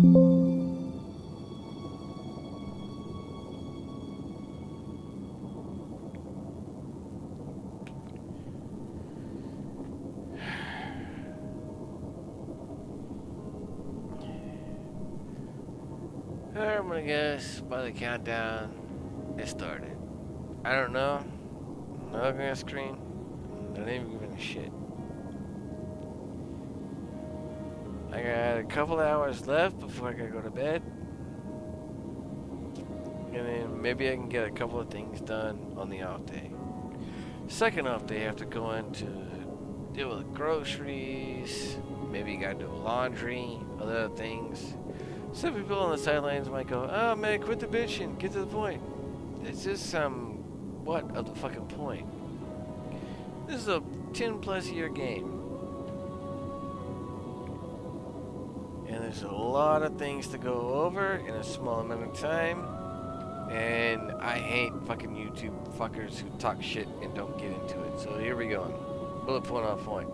I'm gonna guess by the countdown, it started. I don't know. I'm not looking at the screen. I'm not even giving a shit. I got a couple hours left before I gotta go to bed. And then maybe I can get a couple of things done on the off day. Second off day, I have to go in to deal with groceries. Maybe you gotta do laundry, other things. Some people on the sidelines might go, "Oh man, quit the bitching, get to the point." It's just what of the fucking point? This is a 10+ year game. And there's a lot of things to go over in a small amount of time. And I hate fucking YouTube fuckers who talk shit and don't get into it. So here we go. Bullet point on point.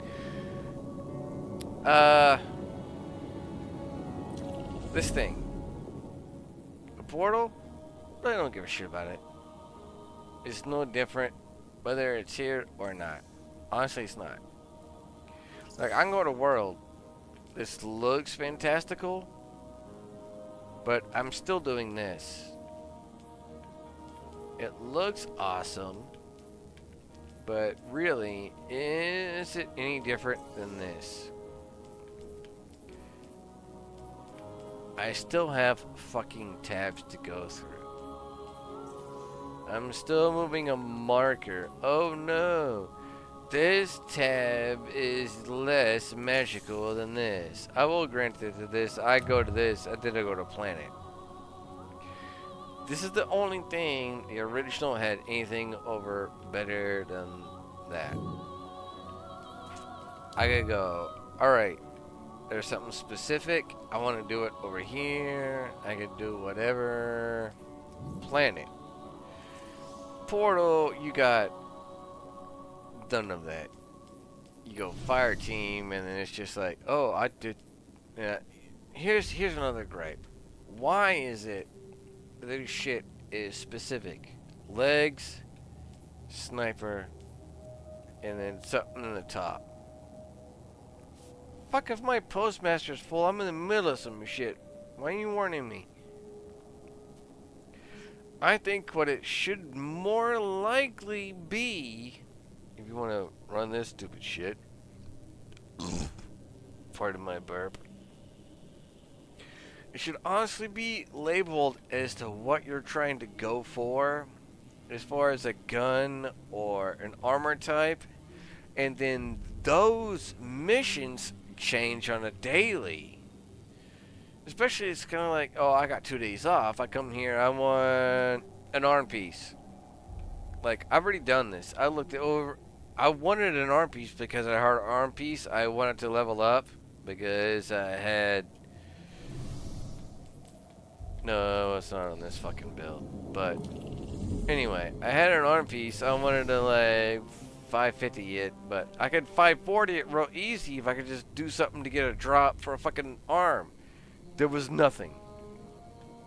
This thing. A portal? I don't give a shit about it. It's no different whether it's here or not. Honestly, it's not. Like, I can go to World. This looks fantastical. But I'm still doing this. It looks awesome. But really, is it any different than this? I still have fucking tabs to go through. I'm still moving a marker. Oh no. This tab is less magical than this. I will grant it to this. I go to this. I didn't go to planet. This is the only thing the original had anything over better than that. I gotta go. Alright. There's something specific. I want to do it over here. I could do whatever. Planet. Portal, you got none of that. You go fire team, and then it's just like, oh, I did. Yeah. Here's another gripe. Why is it this shit is specific? Legs, sniper, and then something in the top. Fuck if my postmaster's full. I'm in the middle of some shit. Why are you warning me? I think what it should more likely be, if you want to run this stupid shit, pardon my burp, it should honestly be labeled as to what you're trying to go for, as far as a gun or an armor type, and then those missions change on a daily. Especially, it's kind of like, oh, I got 2 days off. I come here, I want an arm piece. Like, I've already done this. I looked it over. I wanted an arm piece because I heard arm piece. I wanted to level up because I had. No, it's not on this fucking build. But anyway, I had an arm piece. I wanted to like 550 it, but I could 540 it real easy if I could just do something to get a drop for a fucking arm. There was nothing.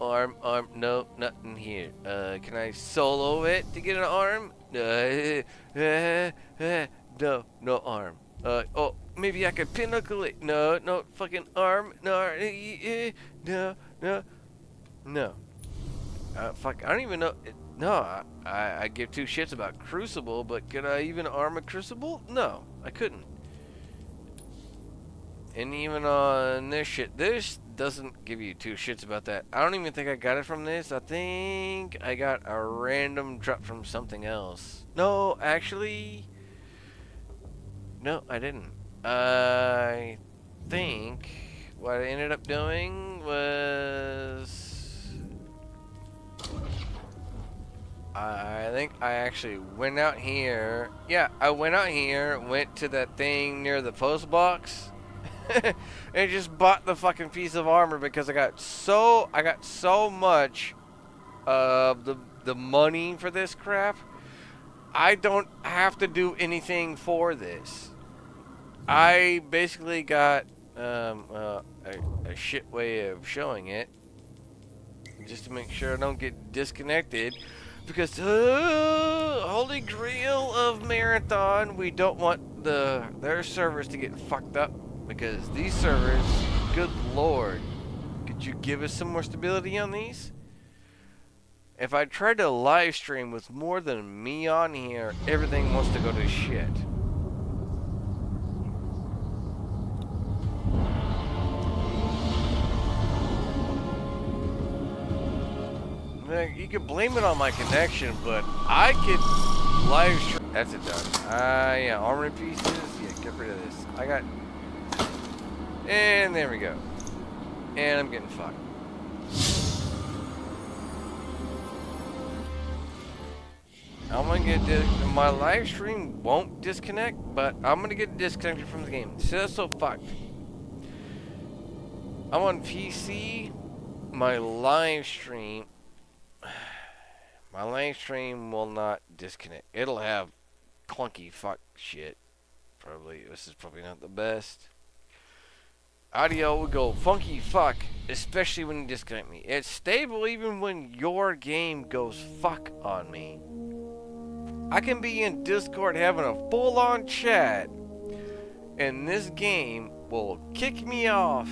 Arm, no, nothing here. Can I solo it to get an arm? No, no arm. Oh, maybe I could pinnacle it. No, no, fucking arm. No, no. Fuck, I don't even know. No, I give two shits about Crucible, but could I even arm a Crucible? No, I couldn't. And even on this shit, this doesn't give you two shits about that. I don't even think I got it from this. I think I got a random drop from something else. No, actually, no, I didn't. I think what I ended up doing was, I think I actually went out here. Yeah, I went out here, went to that thing near the post box. And just bought the fucking piece of armor because I got so much of the money for this crap. I don't have to do anything for this. I basically got a shit way of showing it, just to make sure I don't get disconnected. Because holy grail of Marathon, we don't want their servers to get fucked up. Because these servers, good lord, could you give us some more stability on these? If I try to live stream with more than me on here, everything wants to go to shit. You could blame it on my connection, but I could live stream. That's it done. Yeah, armory pieces. Yeah, get rid of this. I got. And there we go. And I'm getting fucked. I'm gonna get my live stream won't disconnect, but I'm gonna get disconnected from the game. So that's so fucked. I'm on PC. My live stream will not disconnect. It'll have clunky fuck shit. Probably this is probably not the best. Audio will go funky fuck, especially when you disconnect me. It's stable even when your game goes fuck on me. I can be in Discord having a full-on chat, and this game will kick me off.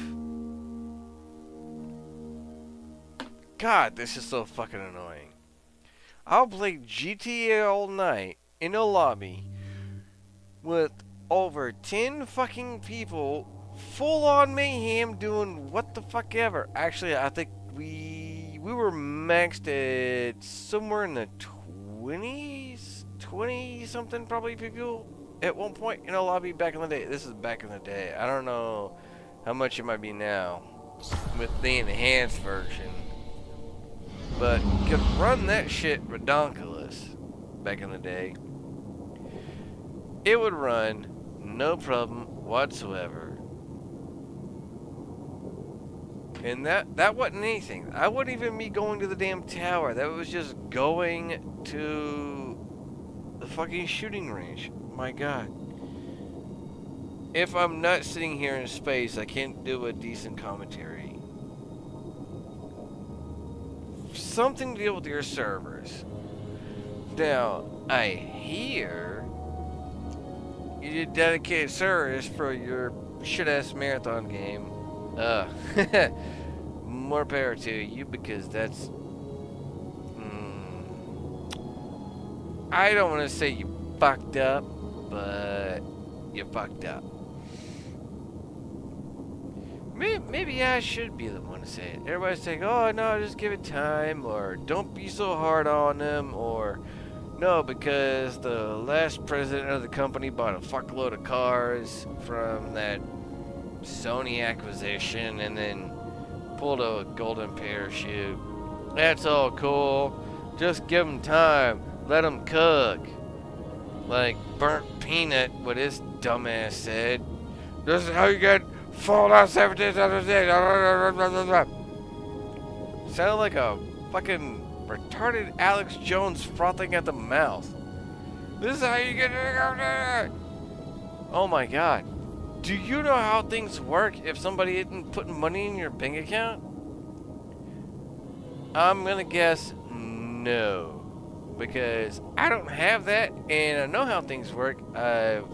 God, this is so fucking annoying. I'll play GTA all night in a lobby with over 10 fucking people, full-on mayhem, doing what the fuck ever. Actually, I think we were maxed at somewhere in the 20s. 20-something probably people at one point in a lobby back in the day. This is back in the day. I don't know how much it might be now with the enhanced version. But you could run that shit redonkulous back in the day. It would run no problem whatsoever. And that wasn't anything. I wouldn't even be going to the damn tower. That was just going to the fucking shooting range. My god. If I'm not sitting here in space, I can't do a decent commentary. Something to deal with your servers. Now, I hear you did dedicated servers for your shit-ass marathon game. More power to you, because that's... I don't want to say you fucked up, but you fucked up. Maybe I should be the one to say it. Everybody's saying, oh no, just give it time, or don't be so hard on them, or no, because the last president of the company bought a fuckload of cars from that Sony acquisition and then pulled a golden parachute. That's all cool. Just give them time. Let them cook. Like burnt peanut, what his dumbass said. This is how you get Fallout 76 out of 6. Sounded like a fucking retarded Alex Jones frothing at the mouth. This is how you get... Oh my god. Do you know how things work if somebody isn't putting money in your bank account? I'm gonna guess no. Because I don't have that, and I know how things work. I've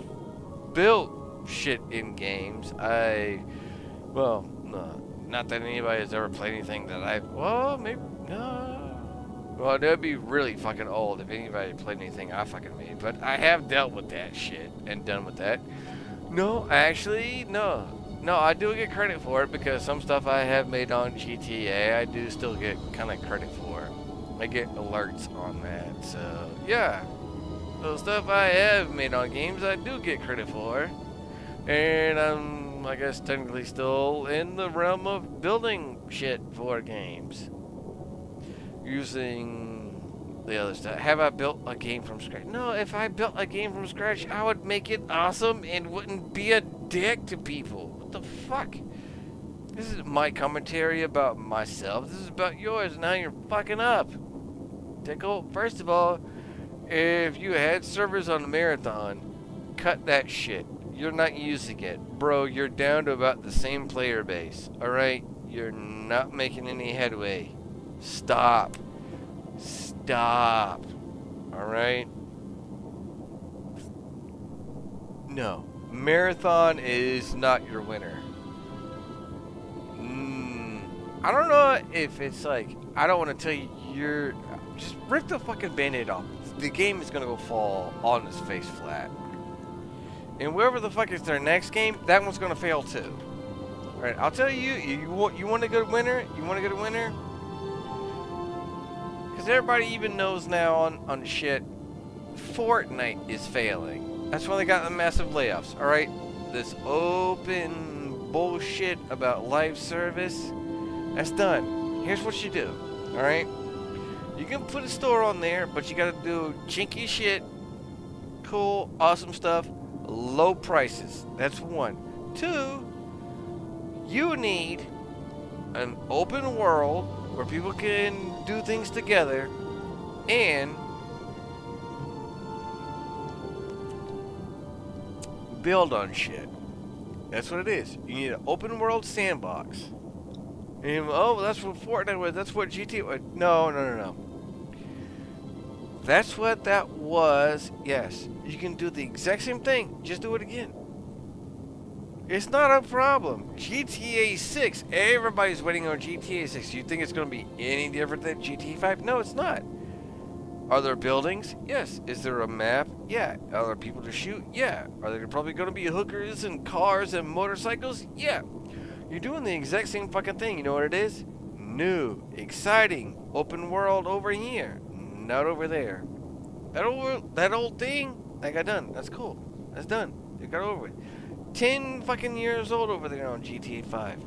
built shit in games. Well, no, not that anybody has ever played anything that well, maybe, no. Well, that'd be really fucking old if anybody played anything I fucking made. But I have dealt with that shit and done with that. No, actually, no. No, I do get credit for it, because some stuff I have made on GTA, I do still get kind of credit for. I get alerts on that, so yeah. The stuff I have made on games, I do get credit for. And I'm, I guess, technically still in the realm of building shit for games. Using the other stuff. Have I built a game from scratch? No, if I built a game from scratch, I would make it awesome and wouldn't be a dick to people. What the fuck? This is my commentary about myself. This is about yours, and how you're fucking up. First of all, if you had servers on the marathon, cut that shit. You're not using it. Bro, you're down to about the same player base. Alright? You're not making any headway. Stop. Stop. Alright? No. Marathon is not your winner. I don't know if it's like, I don't want to tell you, just rip the fucking band-aid off. The game is going to go fall on its face flat. And whoever the fuck is their next game, that one's going to fail too. Alright, I'll tell you, you want a good winner? You want a good winner? Because everybody even knows now on shit, Fortnite is failing. That's why they got the massive layoffs, alright? This open bullshit about live service, that's done. Here's what you do, alright? You can put a store on there, but you gotta do chinky shit, cool, awesome stuff, low prices. That's one. Two, you need an open world where people can do things together and build on shit. That's what it is. You need an open world sandbox. And, oh, that's what Fortnite was. That's what GTA was. No. That's what that was. Yes. You can do the exact same thing. Just do it again. It's not a problem. GTA 6. Everybody's waiting on GTA 6. You think it's going to be any different than GTA 5? No, it's not. Are there buildings? Yes. Is there a map? Yeah. Are there people to shoot? Yeah. Are there probably going to be hookers and cars and motorcycles? Yeah. You're doing the exact same fucking thing. You know what it is? New, exciting, open world over here, not over there. That old thing, that got done. That's cool. That's done. It got over with. 10 fucking years old over there on GTA 5.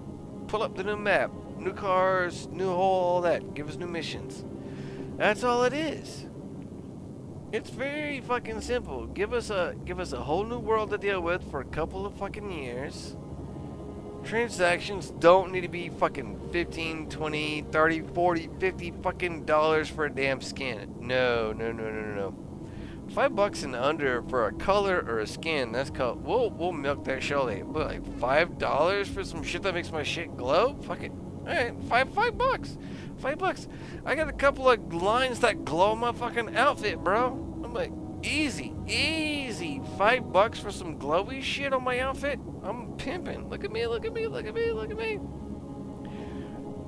Pull up the new map, new cars, new all that. Give us new missions. That's all it is. It's very fucking simple. Give us a whole new world to deal with for a couple of fucking years. Transactions don't need to be fucking 15, 20, 30, 40, 50 fucking dollars for a damn skin. No. $5 and under for a color or a skin, that's called, we'll milk that shit all day. But like $5 for some shit that makes my shit glow? Fuck it. Alright, $5. $5. I got a couple of lines that glow my fucking outfit, bro. I'm like, easy. $5 for some glowy shit on my outfit? I'm pimping. Look at me.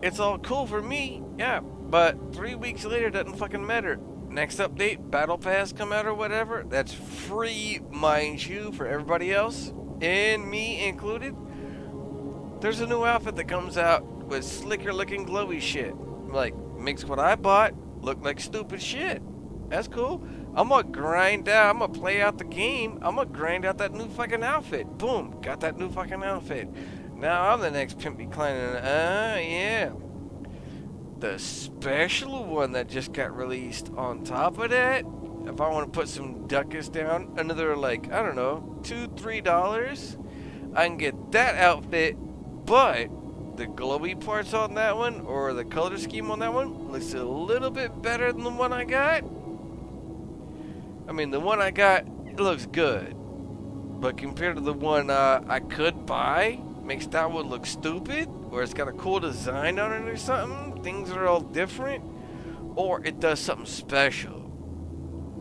It's all cool for me, yeah. But 3 weeks later doesn't fucking matter. Next update, Battle Pass come out or whatever. That's free, mind you, for everybody else, and me included. There's a new outfit that comes out with slicker looking glowy shit. Like, makes what I bought look like stupid shit. That's cool. I'm gonna grind out, I'm gonna play out the game. I'm gonna grind out that new fucking outfit. Boom, got that new fucking outfit. Now I'm the next Pimp Me Klein. Yeah. The special one that just got released on top of that, if I want to put some ducats down, another like, I don't know, $2-3, I can get that outfit, but the glowy parts on that one, or the color scheme on that one, looks a little bit better than the one I got. I mean, the one I got, it looks good, but compared to the one I could buy, makes that one look stupid, or it's got a cool design on it or something, things are all different, or it does something special.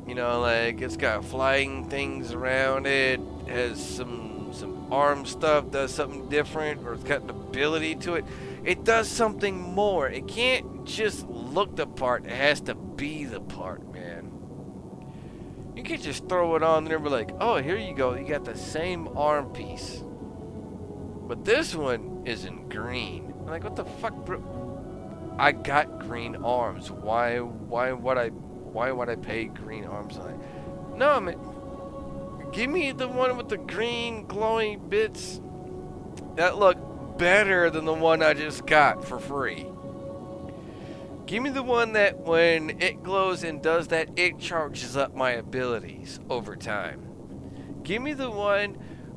You know, like it's got flying things around it, has some arm stuff, does something different, or it's got an ability to it. It does something more. It can't just look the part, it has to be the part, man. You can't just throw it on there and be like, oh, here you go, you got the same arm piece. But this one is in green. I'm like, what the fuck, bro? I got green arms. Why would I pay green arms on it? No, man. Give me the one with the green glowing bits that look better than the one I just got for free. Give me the one that when it glows and does that, it charges up my abilities over time. Give me the one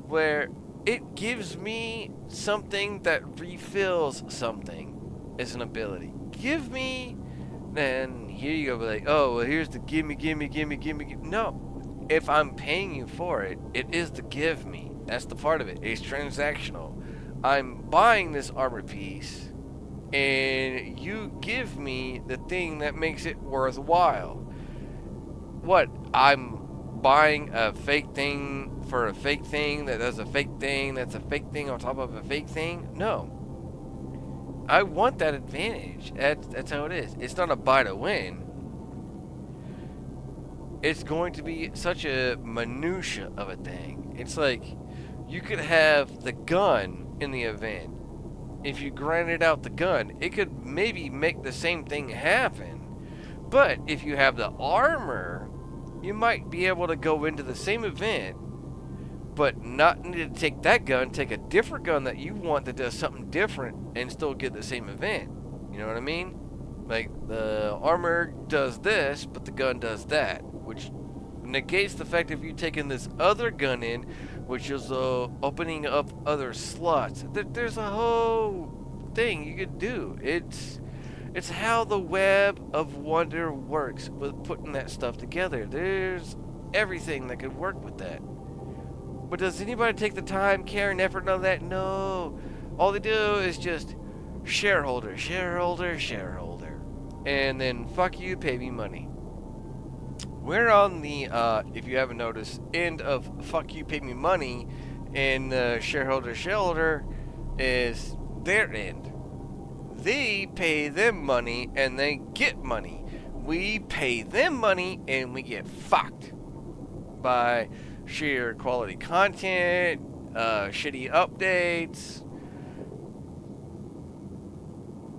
where it gives me something that refills something as an ability. Give me, then here you go, like, oh, well, here's the gimme. No, if I'm paying you for it, it is to give me. That's the part of it. It's transactional. I'm buying this armor piece, and you give me the thing that makes it worthwhile. What? I'm buying a fake thing for a fake thing that does a fake thing that's a fake thing on top of a fake thing? No. I want that advantage. That's how it is. It's not a buy to win. It's going to be such a minutia of a thing. It's like you could have the gun in the event. If you grinded out the gun, it could maybe make the same thing happen. But if you have the armor, you might be able to go into the same event, but not need to take that gun, take a different gun that you want that does something different and still get the same event. You know what I mean? Like, the armor does this, but the gun does that, which negates the fact of you taking this other gun in, which is opening up other slots. There's a whole thing you could do. It's how the web of wonder works with putting that stuff together. There's everything that could work with that. But does anybody take the time, care, and effort on that? No. All they do is just shareholder, shareholder, shareholder. And then fuck you, pay me money. We're on the, if you haven't noticed, end of fuck you, pay me money. And shareholder, shareholder is their end. They pay them money and they get money. We pay them money and we get fucked by sheer quality content, shitty updates.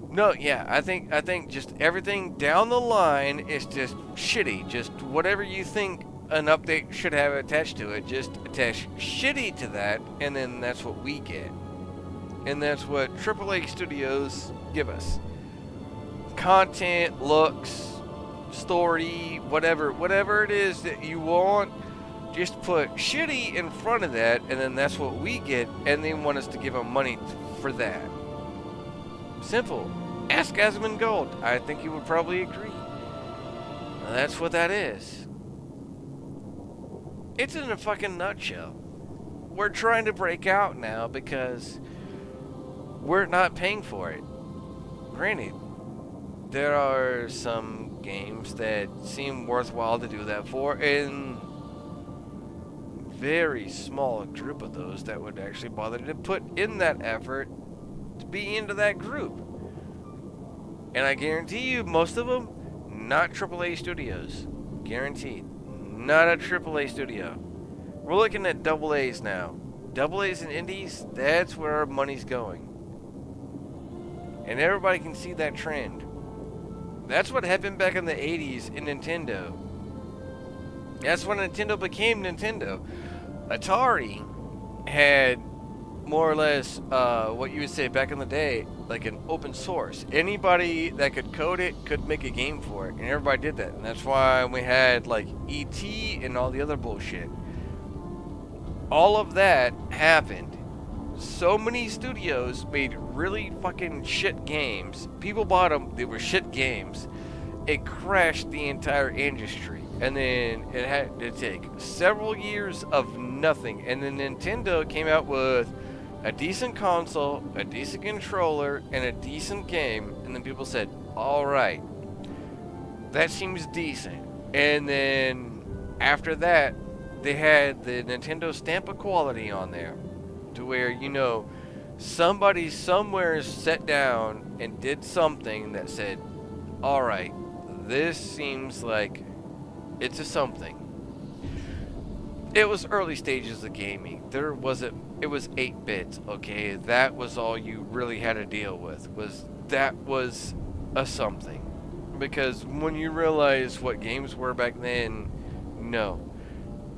No, yeah, I think just everything down the line is just shitty. Just whatever you think an update should have attached to it, just attach shitty to that, and then that's what we get. And that's what AAA studios give us. Content, looks, story, whatever it is that you want, just put shitty in front of that, and then that's what we get, and they want us to give them money for that. Simple. Ask Asmund Gold. I think you would probably agree. That's what that is. It's in a fucking nutshell. We're trying to break out now because we're not paying for it. Granted, there are some games that seem worthwhile to do that for, and very small group of those that would actually bother to put in that effort to be into that group. And I guarantee you, most of them, not AAA studios. Guaranteed. Not a AAA studio. We're looking at double A's now. Double A's and indies, that's where our money's going. And everybody can see that trend. That's what happened back in the 80s in Nintendo. That's when Nintendo became Nintendo. Atari had more or less what you would say back in the day, like an open source. Anybody that could code it could make a game for it, and everybody did that. And that's why we had like E.T. and all the other bullshit. All of that happened. So many studios made really fucking shit games. People bought them, they were shit games. It crashed the entire industry. And then it had to take several years of nothing. And then Nintendo came out with a decent console, a decent controller, and a decent game. And then people said, alright, that seems decent. And then after that, they had the Nintendo stamp of quality on there. To where, you know, somebody somewhere sat down and did something that said, alright, this seems like it's a something. It was early stages of gaming. It was 8 bits, okay? That was all you really had to deal with. That was a something. Because when you realize what games were back then, no.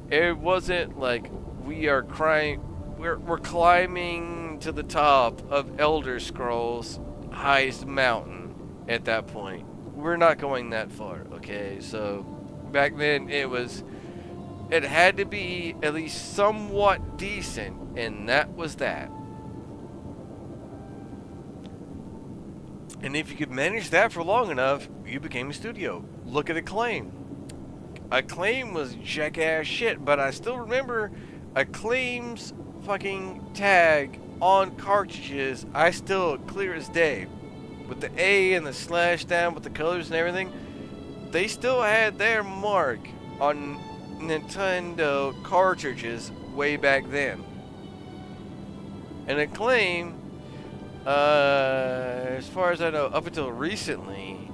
It wasn't like we're climbing to the top of Elder Scrolls highest mountain at that point. We're not going that far, okay? So back then it had to be at least somewhat decent, and that was that. And if you could manage that for long enough, you became a studio. Look at Acclaim. Acclaim was jackass shit, but I still remember Acclaim's fucking tag on cartridges. I still clear as day. With the A and the slash down with the colors and everything, they still had their mark on Nintendo cartridges way back then. And Acclaim, as far as I know, up until recently,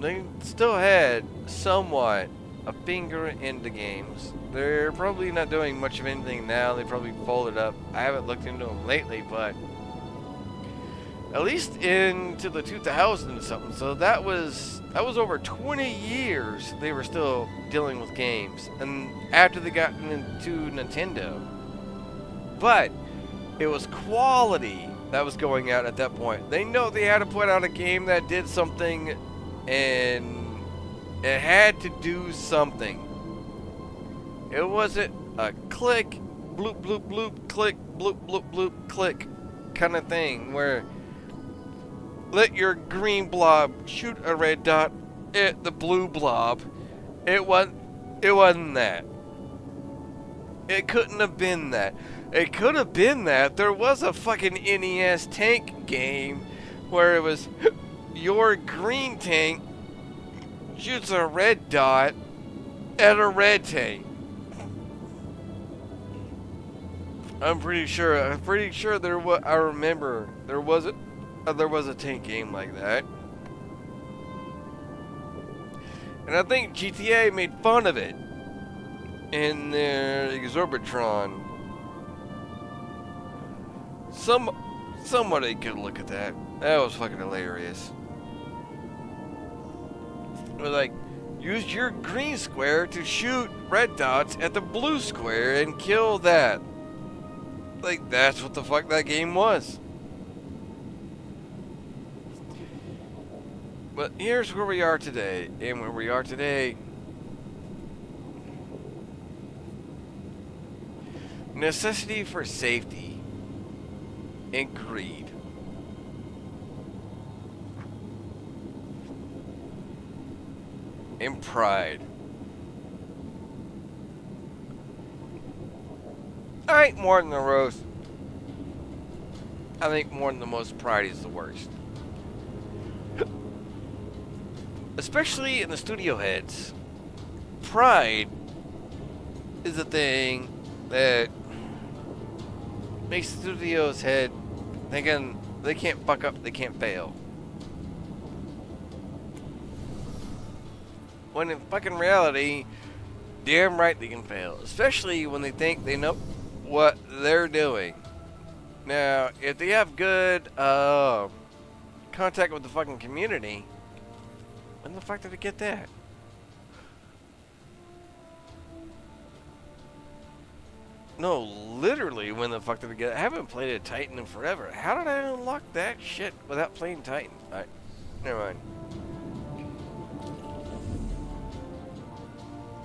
they still had somewhat a finger in the games. They're probably not doing much of anything now. They probably folded up. I haven't looked into them lately, but at least into the 2000s or something. So that was over 20 years they were still dealing with games. And after they got into Nintendo. But it was quality that was going out at that point. They know they had to put out a game that did something, and it had to do something. It wasn't a click, bloop, bloop, bloop, click, bloop, bloop, bloop, click kind of thing where let your green blob shoot a red dot at the blue blob. It wasn't that. It couldn't have been that. It could have been that. There was a fucking NES tank game where it was your green tank shoots a red dot at a red tank. I'm pretty sure there was. I remember there was a tank game like that, and I think GTA made fun of it in their Exorbitron. Somebody could look at that. That was fucking hilarious. It was like, use your green square to shoot red dots at the blue square and kill that. Like, that's what the fuck that game was. But here's where we are today. And where we are today, necessity for safety and greed. And pride. I think more than the roast, I think more than the most, pride is the worst. Especially in the studio heads. Pride is a thing that makes the studio's head thinking they can't fuck up, they can't fail. When in fucking reality, damn right they can fail. Especially when they think they know what they're doing. Now, if they have good contact with the fucking community, when the fuck did they get that? No, literally, when the fuck did I get it? I haven't played a Titan in forever. How did I unlock that shit without playing Titan? Alright, never mind.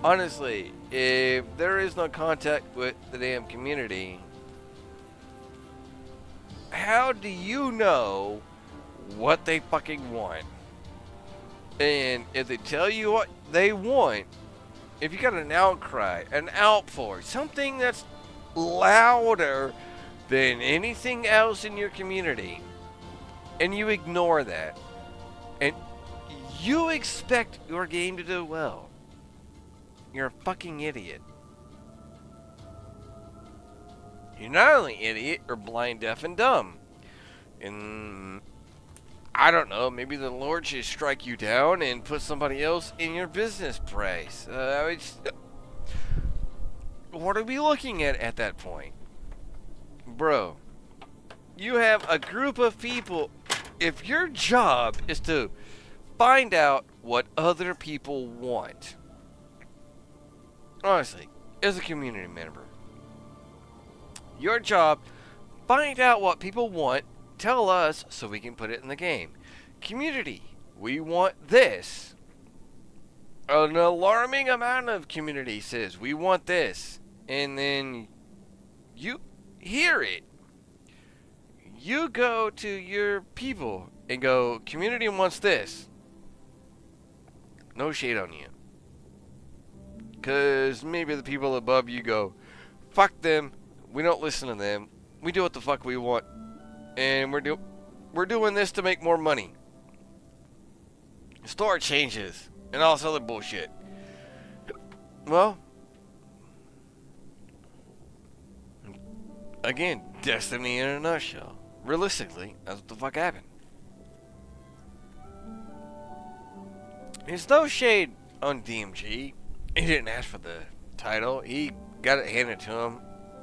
Honestly, if there is no contact with the damn community, how do you know what they fucking want? And if they tell you what they want, if you got an outcry, an outpour, something that's louder than anything else in your community, and you ignore that, and you expect your game to do well, you're a fucking idiot. You're not only idiot, you're blind, deaf, and dumb. And I don't know, maybe the Lord should strike you down and put somebody else in your business price. What are we looking at that point? Bro, you have a group of people. If your job is to find out what other people want, honestly, as a community member, your job, find out what people want, tell us so we can put it in the game. Community, we want this. An alarming amount of community says we want this. And then you hear it. You go to your people and go, community wants this. No shade on you. Because maybe the people above you go, fuck them, we don't listen to them, we do what the fuck we want, and we're doing this to make more money. Store changes, and all this other bullshit. Well, again, Destiny in a nutshell. Realistically, that's what the fuck happened. There's no shade on DMG. He didn't ask for the title. He got it handed to him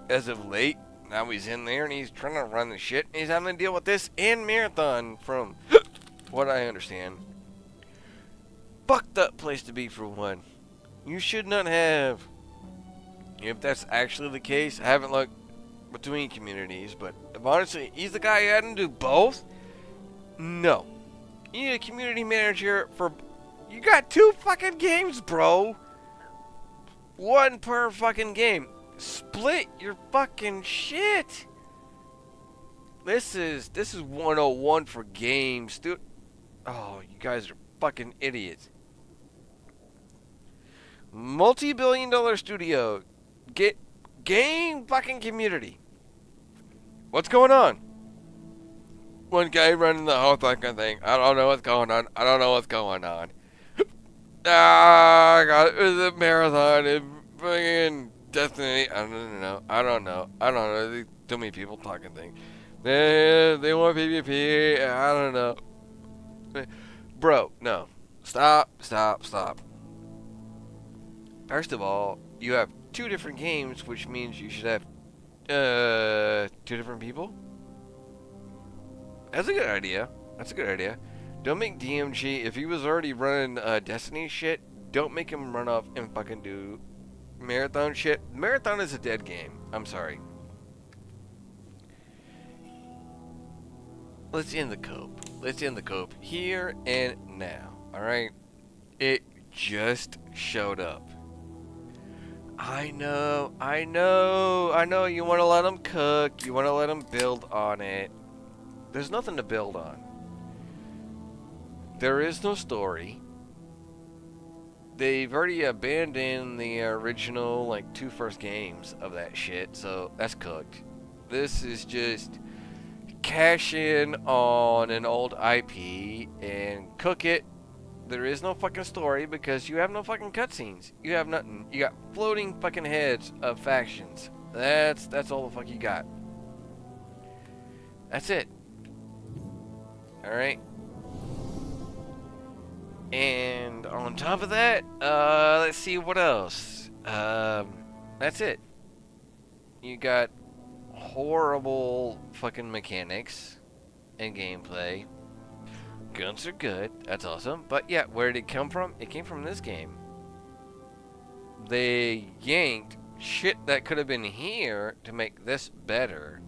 as of late. Now he's in there and he's trying to run the shit. And he's having to deal with this and Marathon from what I understand. Fucked up place to be for one. You should not have. If that's actually the case, I haven't looked between communities, but if honestly he's the guy who had to do both, no. You need a community manager for. You got 2 fucking games, bro. 1 per fucking game. Split your fucking shit. This is 101 for games, dude. Oh, you guys are fucking idiots. Multi-billion-dollar studio. Get game fucking community. What's going on? One guy running the whole fucking thing. I don't know what's going on. I don't know what's going on. I got it was a marathon and fucking Destiny. I don't know. There's too many people talking things. They want PvP. I don't know. Bro, no. Stop. First of all, you have 2 different games, which means you should have 2 different people. That's a good idea. Don't make DMG, if he was already running Destiny shit, don't make him run off and fucking do Marathon shit. Marathon is a dead game. I'm sorry. Let's end the cope. Here and now. Alright? It just showed up. I know. You want to let them cook. You want to let them build on it. There's nothing to build on. There is no story. They've already abandoned the original, like, 2 first games of that shit, so that's cooked. This is just cash in on an old IP and cook it. There is no fucking story because you have no fucking cutscenes. You have nothing. You got floating fucking heads of factions. That's all the fuck you got. That's it. Alright. And on top of that, let's see what else. That's it. You got horrible fucking mechanics and gameplay. Guns are good, that's awesome. But yeah, where did it come from? It came from this game. They yanked shit that could have been here to make this better.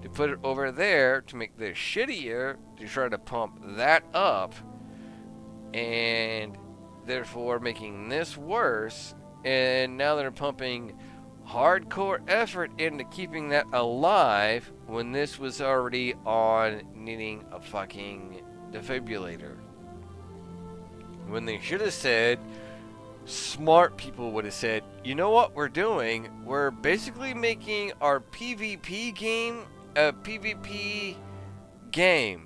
To put it over there to make this shittier, to try to pump that up. And therefore making this worse, and now they're pumping hardcore effort into keeping that alive when this was already on needing a fucking defibrillator. When they should have said, smart people would have said, you know what we're doing? We're basically making our PvP game a PvP game.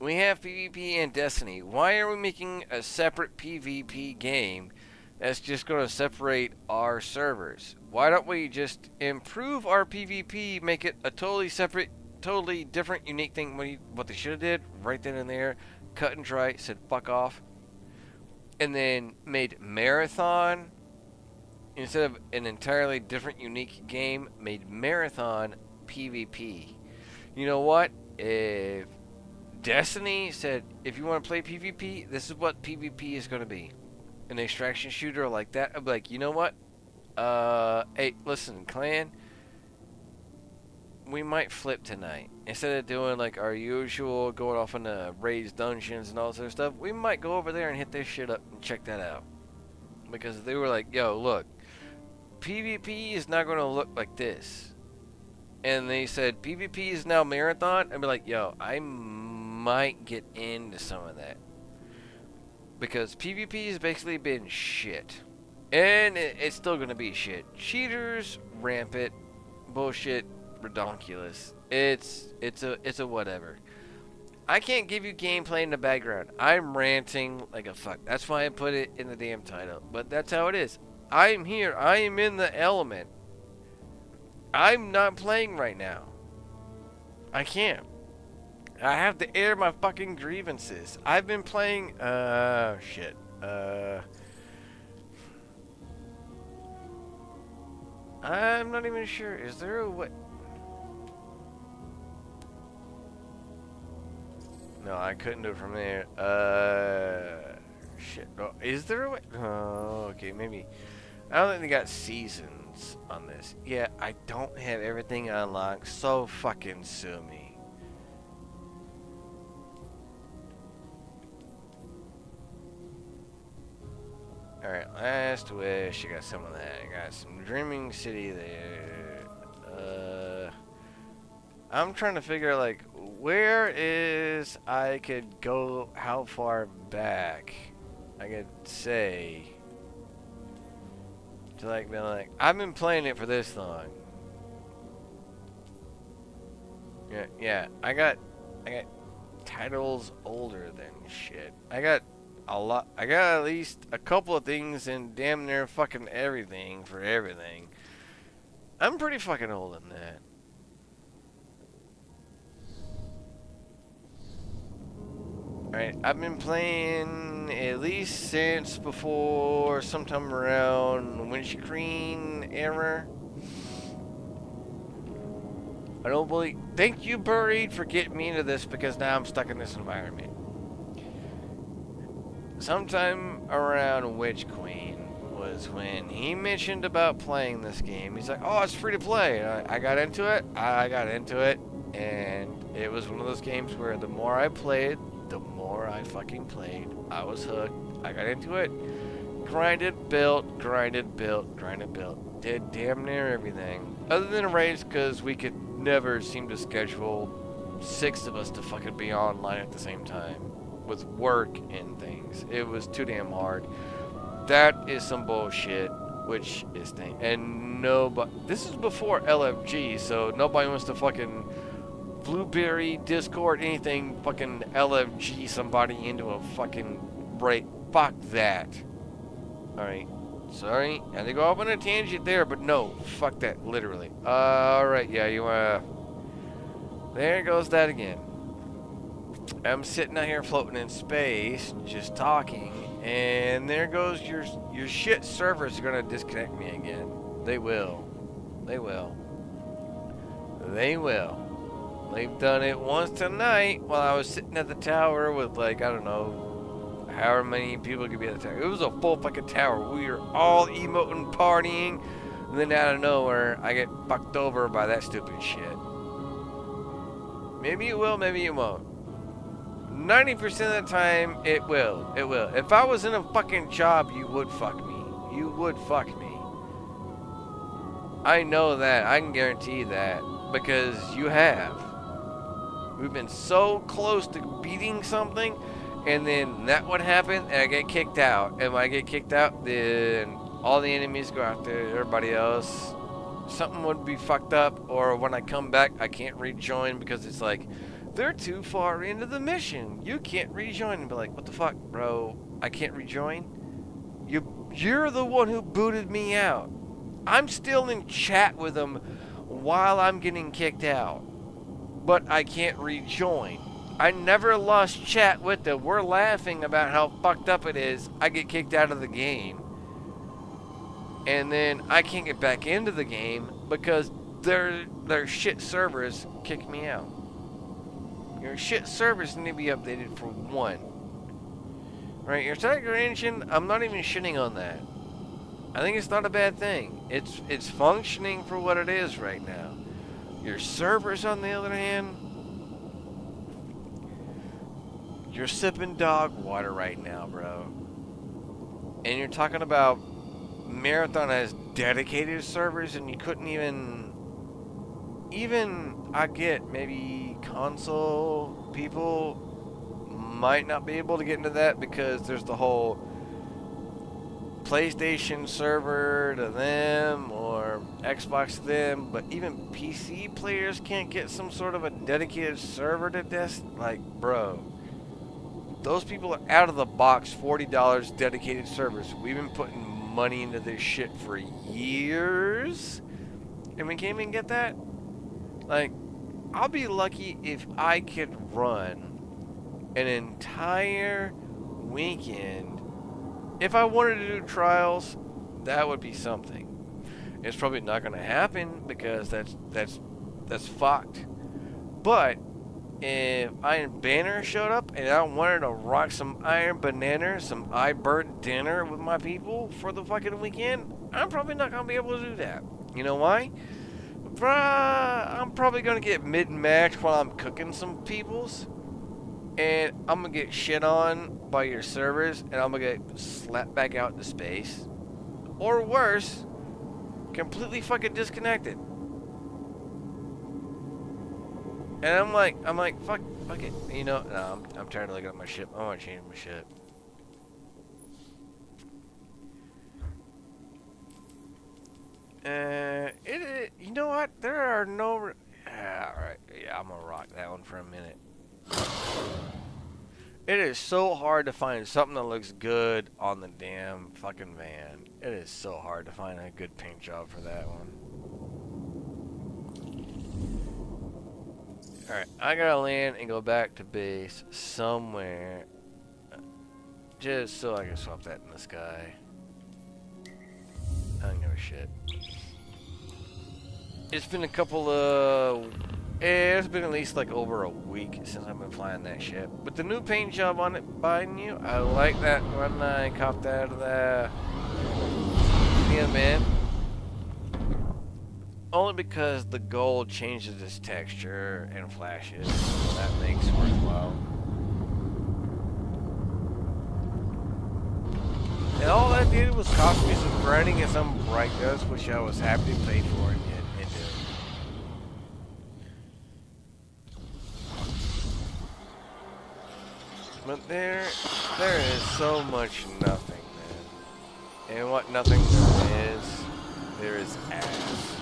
We have PvP and Destiny. Why are we making a separate PvP game that's just going to separate our servers? Why don't we just improve our PvP, make it a totally separate, totally different, unique thing? What they should have did right then and there, cut and dry, said fuck off, and then made Marathon, instead of an entirely different, unique game, made Marathon PvP. You know what? If Destiny said, if you want to play PvP, this is what PvP is going to be. An extraction shooter like that, I'd be like, you know what? Hey, listen, clan, we might flip tonight. Instead of doing like our usual, going off into raids, dungeons, and all this other stuff, we might go over there and hit this shit up and check that out. Because they were like, yo, look, PvP is not going to look like this. And they said, PvP is now Marathon. I'd be like, yo, I might get into some of that. Because PvP has basically been shit. And it's still gonna be shit. Cheaters, rampant, bullshit, redonkulous. It's a whatever. I can't give you gameplay in the background. I'm ranting like a fuck. That's why I put it in the damn title. But that's how it is. I'm here. I am in the element. I'm not playing right now. I can't. I have to air my fucking grievances. I've been playing, shit. I'm not even sure. Is there a way? No, I couldn't do it from there. Shit. Oh, is there a way? Oh, okay, maybe. I don't think they got seasons on this. Yeah, I don't have everything unlocked, so fucking sue me. Alright, last wish. I got some of that. I got some Dreaming City there. I'm trying to figure out, like, where is I could go, how far back I could say to, like, be like, I've been playing it for this long. Yeah, I got titles older than shit. I got a lot. I got at least a couple of things in damn near fucking everything for everything. I'm pretty fucking old in that. Alright, I've been playing at least since before sometime around windscreen era. I don't believe. Thank you, Buried, for getting me into this because now I'm stuck in this environment. Sometime around Witch Queen was when he mentioned about playing this game. He's like, oh, it's free to play. I got into it. And it was one of those games where the more I played, the more I fucking played. I was hooked. I got into it. Grinded, built. Did damn near everything. Other than raids, because we could never seem to schedule 6 of us to fucking be online at the same time. With work and things. It was too damn hard. That is some bullshit, which is thing. And nobody, this is before LFG, so nobody wants to fucking Blueberry, Discord, anything, fucking LFG somebody into a fucking break. Fuck that. Alright. Sorry. I had to go off on a tangent there, but no. Fuck that, literally. Alright, yeah, you there goes that again. I'm sitting out here floating in space, just talking, and there goes your shit servers are gonna disconnect me again. They will. They've done it once tonight while I was sitting at the tower with, like, I don't know, however many people could be at the tower. It was a full fucking tower. We were all emoting, partying, and then out of nowhere, I get fucked over by that stupid shit. Maybe it will, maybe it won't. 90% of the time, it will. It will. If I was in a fucking job, you would fuck me. You would fuck me. I know that. I can guarantee that. Because you have. We've been so close to beating something, and then that would happen, and I get kicked out. And when I get kicked out, then all the enemies go after everybody else. Something would be fucked up, or when I come back, I can't rejoin because it's like, they're too far into the mission. You can't rejoin. And be like, what the fuck, bro? I can't rejoin? You're the one who booted me out. I'm still in chat with them while I'm getting kicked out. But I can't rejoin. I never lost chat with them. We're laughing about how fucked up it is. I get kicked out of the game. And then I can't get back into the game because their shit servers kick me out. Your shit servers need to be updated for one. Right, your Tiger engine, I'm not even shitting on that. I think it's not a bad thing. It's functioning for what it is right now. Your servers, on the other hand, you're sipping dog water right now, bro. And you're talking about Marathon has dedicated servers, and you couldn't even I get maybe console people might not be able to get into that because there's the whole PlayStation server to them or Xbox to them, but even PC players can't get some sort of a dedicated server to this. Like, bro, those people are out of the box $40 dedicated servers. We've been putting money into this shit for years, and we can't even get that. Like, I'll be lucky if I could run an entire weekend. If I wanted to do trials, that would be something. It's probably not going to happen because that's fucked. But if Iron Banner showed up and I wanted to rock some Iron Banana, some I Burnt Dinner with my people for the fucking weekend, I'm probably not going to be able to do that. You know why? I'm probably going to get mid-match while I'm cooking some peoples. And I'm going to get shit on by your servers. And I'm going to get slapped back out into space. Or worse, completely fucking disconnected. And I'm like, fuck it. You know, no, I'm tired of looking at my ship. I want to change my ship. You know what? There are no... Alright, yeah, I'm gonna rock that one for a minute. It is so hard to find something that looks good on the damn fucking van. It is so hard to find a good paint job for that one. Alright, I gotta land and go back to base somewhere. Just so I can swap that in the sky. I don't give a shit. It's been a couple of... It's been at least like over a week since I've been flying that ship. But the new paint job on it by you, I like that when I copped out of the man. Only because the gold changes its texture and flashes. So that makes it worthwhile. And all that did was cost me some grinding and some bright dust, which I was happy to pay for and did. But there is so much nothing, man. And what nothing there is ass.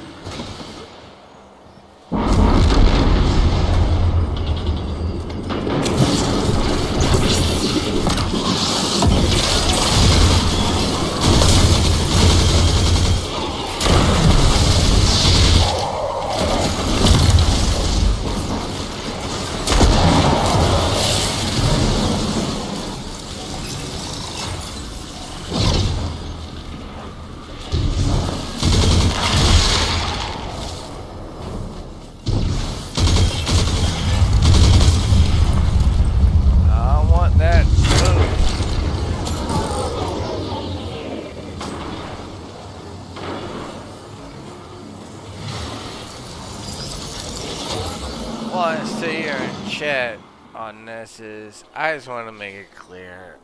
Chat on this is, I just want to make it clear,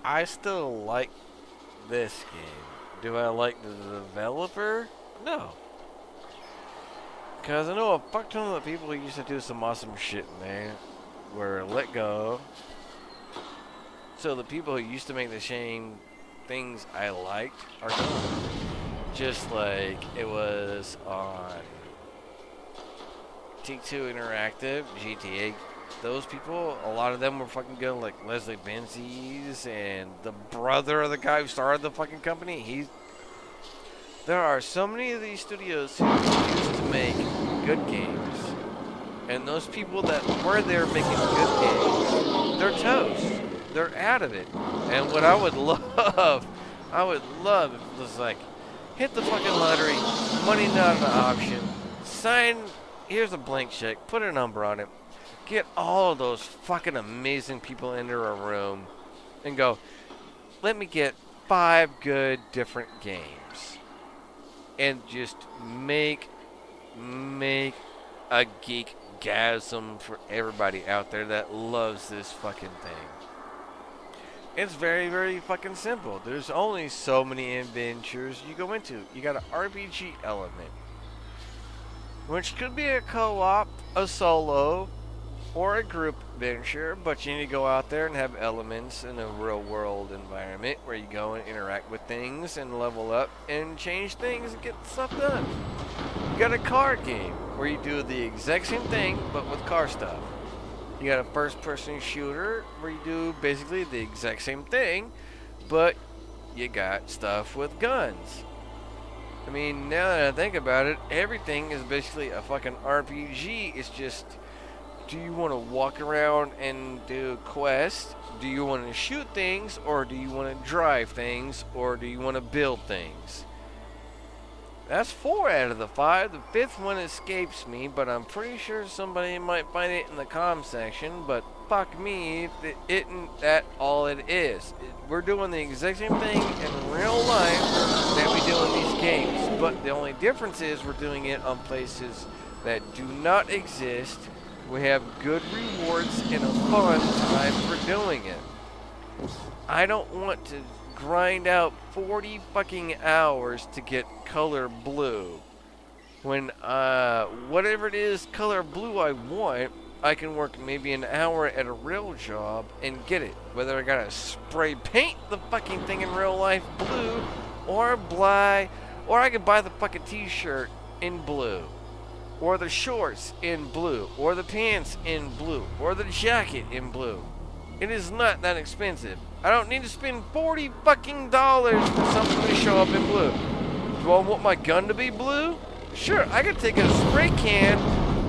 I still like this game. Do I like the developer? No. Because I know a fuck ton of the people who used to do some awesome shit in there were let go. So the people who used to make the same things I liked are gone. Just like it was on T2 Interactive, GTA. Those people, a lot of them were fucking good, like Leslie Benzies and the brother of the guy who started the fucking company. There are so many of these studios who used to make good games, and those people that were there making good games, they're toast. They're out of it. And what I would love if it was like, hit the fucking lottery, money not an option, sign, here's a blank check, put a number on it. Get all of those fucking amazing people into a room and go, let me get 5 good different games. And just make a geek-gasm for everybody out there that loves this fucking thing. It's very, very fucking simple. There's only so many adventures you go into. You got an RPG element, which could be a co-op, a solo, or a group venture, but you need to go out there and have elements in a real world environment where you go and interact with things and level up and change things and get stuff done. You got a car game where you do the exact same thing but with car stuff. You got a first person shooter where you do basically the exact same thing, but you got stuff with guns. I mean, now that I think about it, everything is basically a fucking RPG. It's just, do you want to walk around and do quests? Do you want to shoot things? Or do you want to drive things? Or do you want to build things? That's 4 out of the 5. The 5th one escapes me, but I'm pretty sure somebody might find it in the comm section. But fuck me if it isn't that all it is. We're doing the exact same thing in real life that we do in these games. But the only difference is we're doing it on places that do not exist. We have good rewards and a fun time for doing it. I don't want to grind out 40 fucking hours to get color blue. When whatever it is color blue I want, I can work maybe an hour at a real job and get it. Whether I gotta spray paint the fucking thing in real life blue or black, or I could buy the fucking t-shirt in blue, or the shorts in blue, or the pants in blue, or the jacket in blue. It is not that expensive. I don't need to spend 40 fucking dollars for something to show up in blue. Do I want my gun to be blue? Sure, I could take a spray can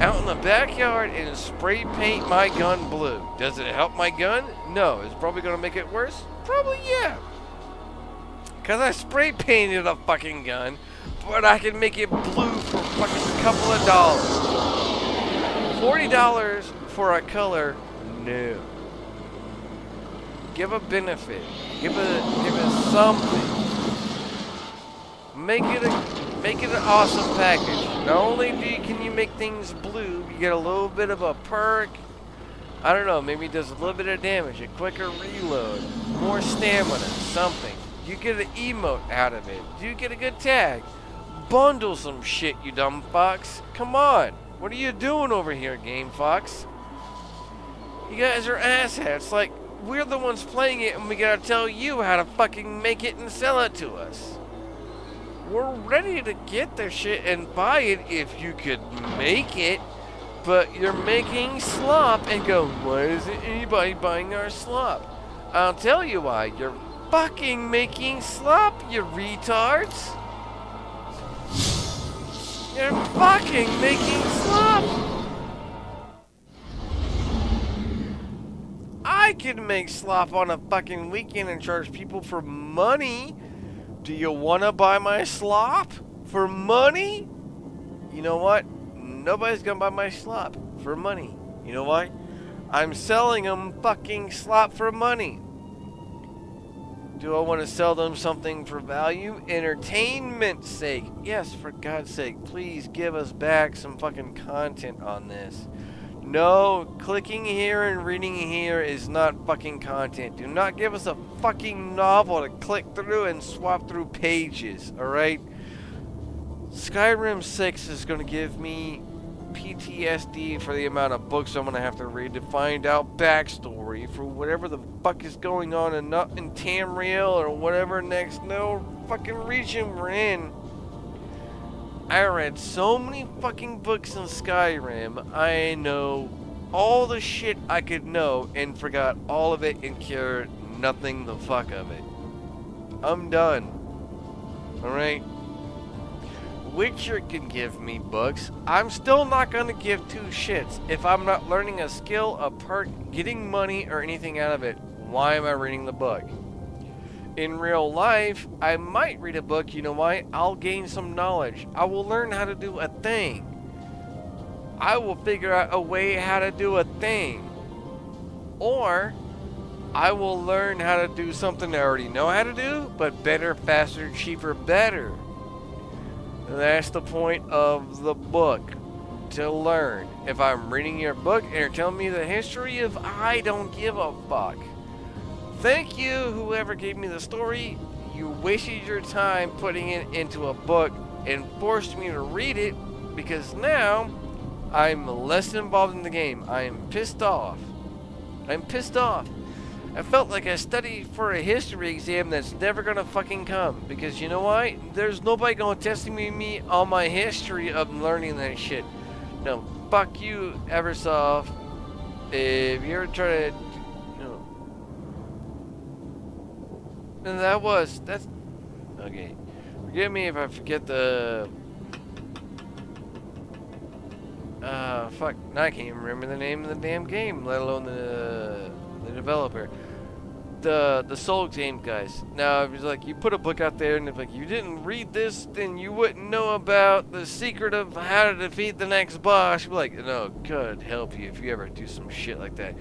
out in the backyard and spray paint my gun blue. Does it help my gun? No. Is it probably going to make it worse? Probably yeah. Because I spray painted a fucking gun, but I can make it blue for fucking a couple of dollars. $40 for a color? No. Give a benefit. Give it something. Make it an awesome package. Not only can you make things blue, you get a little bit of a perk. I don't know, maybe it does a little bit of damage, a quicker reload, more stamina, something. You get an emote out of it. You get a good tag. Bundle some shit, you dumb fox. Come on. What are you doing over here, Game Fox? You guys are asshats. Like, we're the ones playing it and we gotta tell you how to fucking make it and sell it to us. We're ready to get their shit and buy it if you could make it, but you're making slop and go, why isn't anybody buying our slop? I'll tell you why. You're fucking making slop, you retards. You're fucking making slop. I can make slop on a fucking weekend and charge people for money. Do you want to buy my slop for money? You know what? Nobody's gonna buy my slop for money. You know why? I'm selling them fucking slop for money. Do I want to sell them something for value? Entertainment's sake. Yes, for God's sake, please give us back some fucking content on this. No, clicking here and reading here is not fucking content. Do not give us a fucking novel to click through and swap through pages, alright? Skyrim 6 is going to give me PTSD for the amount of books I'm going to have to read to find out backstory for whatever the fuck is going on in Tamriel or whatever next no fucking region we're in. I read so many fucking books in Skyrim, I know all the shit I could know and forgot all of it and cared nothing the fuck of it. I'm done. Alright? Witcher can give me books. I'm still not gonna give two shits. If I'm not learning a skill, a perk, getting money, or anything out of it, why am I reading the book? In real life, I might read a book, you know why? I'll gain some knowledge. I will learn how to do a thing. I will figure out a way how to do a thing. Or, I will learn how to do something I already know how to do, but better, faster, cheaper, better. And that's the point of the book, to learn. If I'm reading your book and you're telling me the history of I don't give a fuck. Thank you, whoever gave me the story. You wasted your time putting it into a book and forced me to read it, because now I'm less involved in the game. I am pissed off. I'm pissed off. I felt like I studied for a history exam that's never gonna fucking come. Because you know why? There's nobody gonna test me on my history of learning that shit. No, fuck you, Eversoft. If you ever try to, you know, and that's, okay. Forgive me if I forget the, fuck, I can't even remember the name of the damn game, let alone the developer. The Soul game guys. Now, if it's like you put a book out there and if like you didn't read this, then you wouldn't know about the secret of how to defeat the next boss. You'd be like, no, God help you if you ever do some shit like that.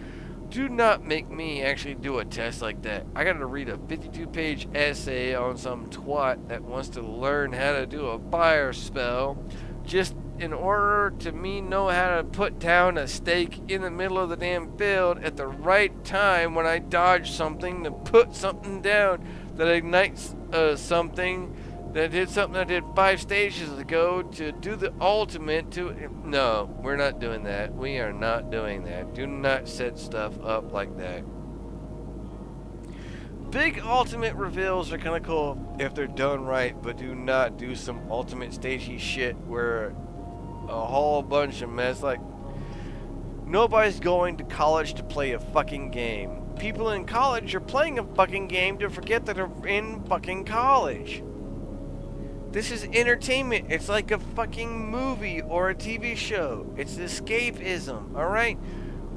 Do not make me actually do a test like that. I gotta read a 52-page essay on some twat that wants to learn how to do a fire spell just in order to me know how to put down a stake in the middle of the damn field at the right time when I dodge something to put something down that ignites something that did something I did 5 stages ago to do the ultimate to... No, we're not doing that. We are not doing that. Do not set stuff up like that. Big ultimate reveals are kind of cool if they're done right, but do not do some ultimate stagey shit where a whole bunch of mess. Like, nobody's going to college to play a fucking game. People in college are playing a fucking game to forget that they're in fucking college. This is entertainment. It's like a fucking movie or a TV show. It's escapism, alright?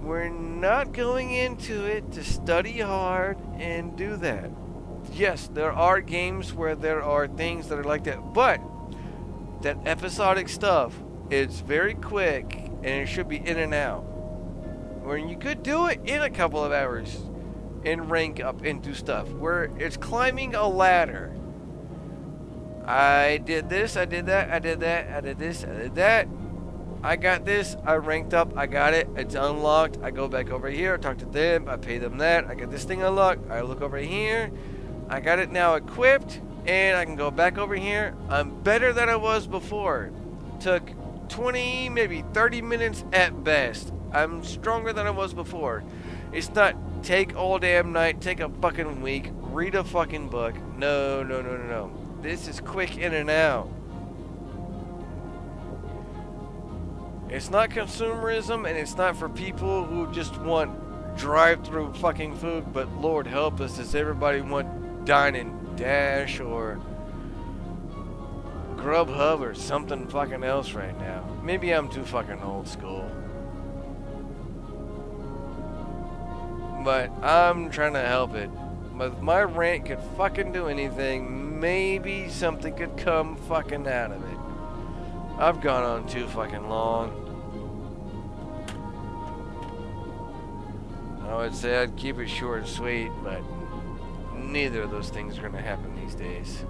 We're not going into it to study hard and do that. Yes, there are games where there are things that are like that, but that episodic stuff, it's very quick and it should be in and out. When you could do it in a couple of hours and rank up and do stuff where it's climbing a ladder. I did this, I did that, I did that, I did this, I did that. I got this, I ranked up, I got it, it's unlocked. I go back over here, I talk to them, I pay them that, I get this thing unlocked, I look over here, I got it now equipped, and I can go back over here. I'm better than I was before. Took 20, maybe 30 minutes at best. I'm stronger than I was before. It's not take all damn night, take a fucking week, read a fucking book. No, no, no, no, no. This is quick in and out. It's not consumerism, and it's not for people who just want drive-through fucking food, but Lord help us, does everybody want Dine and Dash or Grubhub or something fucking else right now? Maybe I'm too fucking old school. But I'm trying to help it. But if my rant could fucking do anything, maybe something could come fucking out of it. I've gone on too fucking long. I would say I'd keep it short and sweet, but neither of those things are going to happen these days.